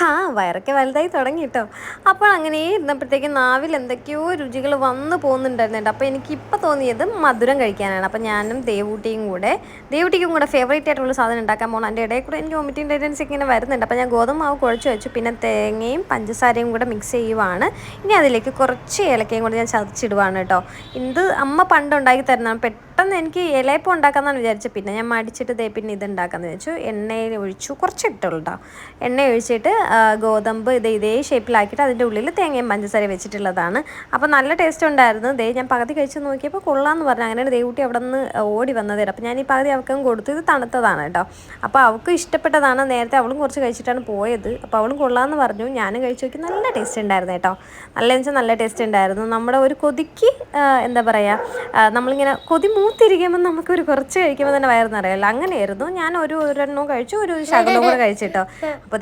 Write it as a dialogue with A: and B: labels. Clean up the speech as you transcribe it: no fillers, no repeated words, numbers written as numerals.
A: ആ വയറൊക്കെ വലുതായി തുടങ്ങി കേട്ടോ. അപ്പോൾ അങ്ങനെ ഇരുന്നപ്പോഴത്തേക്കും നാവിൽ എന്തൊക്കെയോ രുചികൾ വന്നു പോകുന്നുണ്ടായിരുന്നുണ്ട്. അപ്പോൾ എനിക്കിപ്പോൾ തോന്നിയത് മധുരം കഴിക്കാനാണ്. അപ്പോൾ ഞാനും ദേവൂട്ടിക്കും കൂടെ ഫേവറേറ്റ് ആയിട്ടുള്ള സാധനം ഉണ്ടാക്കാൻ പോകണം. അതിൻ്റെ ഇടയിൽ കൂടെ എനിക്ക് വോമിറ്റിംഗ് ടെൻഡൻസി ഇങ്ങനെ വരുന്നുണ്ട്. അപ്പോൾ ഞാൻ ഗോതമ്പ് മാവ് കുഴച്ച് വെച്ചു. പിന്നെ തേങ്ങയും പഞ്ചസാരയും കൂടെ മിക്സ് ചെയ്യുവാണ്. ഇനി അതിലേക്ക് കുറച്ച് ഏലക്കയും കൂടെ ഞാൻ ചതച്ചിടുവാണ് കേട്ടോ. ഇത് അമ്മ പണ്ട് ഉണ്ടാക്കി തരുന്നതാണ്. പെട്ടെന്ന് എനിക്ക് ഇലയപ്പം ഉണ്ടാക്കാമെന്നാണ് വിചാരിച്ചത്. പിന്നെ ഞാൻ മടിച്ചിട്ട് പിന്നെ ഇത് ഉണ്ടാക്കാമെന്ന് വെച്ചു. എണ്ണയിൽ ഒഴിച്ചു, കുറച്ച് ഇട്ടുള്ളൂ കേട്ടോ. എണ്ണ ഒഴിച്ചിട്ട് ഗോതമ്പ് ഇതേ ഷേപ്പിലാക്കിയിട്ട് അതിൻ്റെ ഉള്ളിൽ തേങ്ങയും പഞ്ചസാരയും വെച്ചിട്ടുള്ളതാണ്. അപ്പോൾ നല്ല ടേസ്റ്റ് ഉണ്ടായിരുന്നു. ഞാൻ പകുതി കഴിച്ച് നോക്കിയപ്പോൾ കൊള്ളാമെന്ന് പറഞ്ഞു. അങ്ങനെയാണ് ദേവൂട്ടി അവിടെ നിന്ന് ഓടി വന്നത്. അപ്പോൾ ഞാൻ ഈ പകുതി അവൾക്കും കൊടുത്തു. ഇത് തണുത്തതാണ് കേട്ടോ. അപ്പോൾ അവൾക്ക് ഇഷ്ടപ്പെട്ടതാണ്. നേരത്തെ അവളും കുറച്ച് കഴിച്ചിട്ടാണ് പോയത്. അപ്പോൾ അവളും കൊള്ളാമെന്ന് പറഞ്ഞു. ഞാനും കഴിച്ച് നോക്കി. നല്ല ടേസ്റ്റ് ഉണ്ടായിരുന്നു കേട്ടോ. നല്ലതെന്ന് വെച്ചാൽ നല്ല ടേസ്റ്റ് ഉണ്ടായിരുന്നു. നമ്മുടെ ഒരു കൊതിക്ക് എന്താ പറയുക, നമ്മളിങ്ങനെ കൊതി മൂത്തിരിക്കുമ്പോൾ നമുക്കൊരു കുറച്ച് കഴിക്കുമ്പോൾ തന്നെ വയറുന്നറിയാമല്ലോ. അങ്ങനെയായിരുന്നു. ഞാൻ ഒരെണ്ണവും കഴിച്ചു, ഒരു ശകലവും കൂടെ കഴിച്ചിട്ടോ. അപ്പോൾ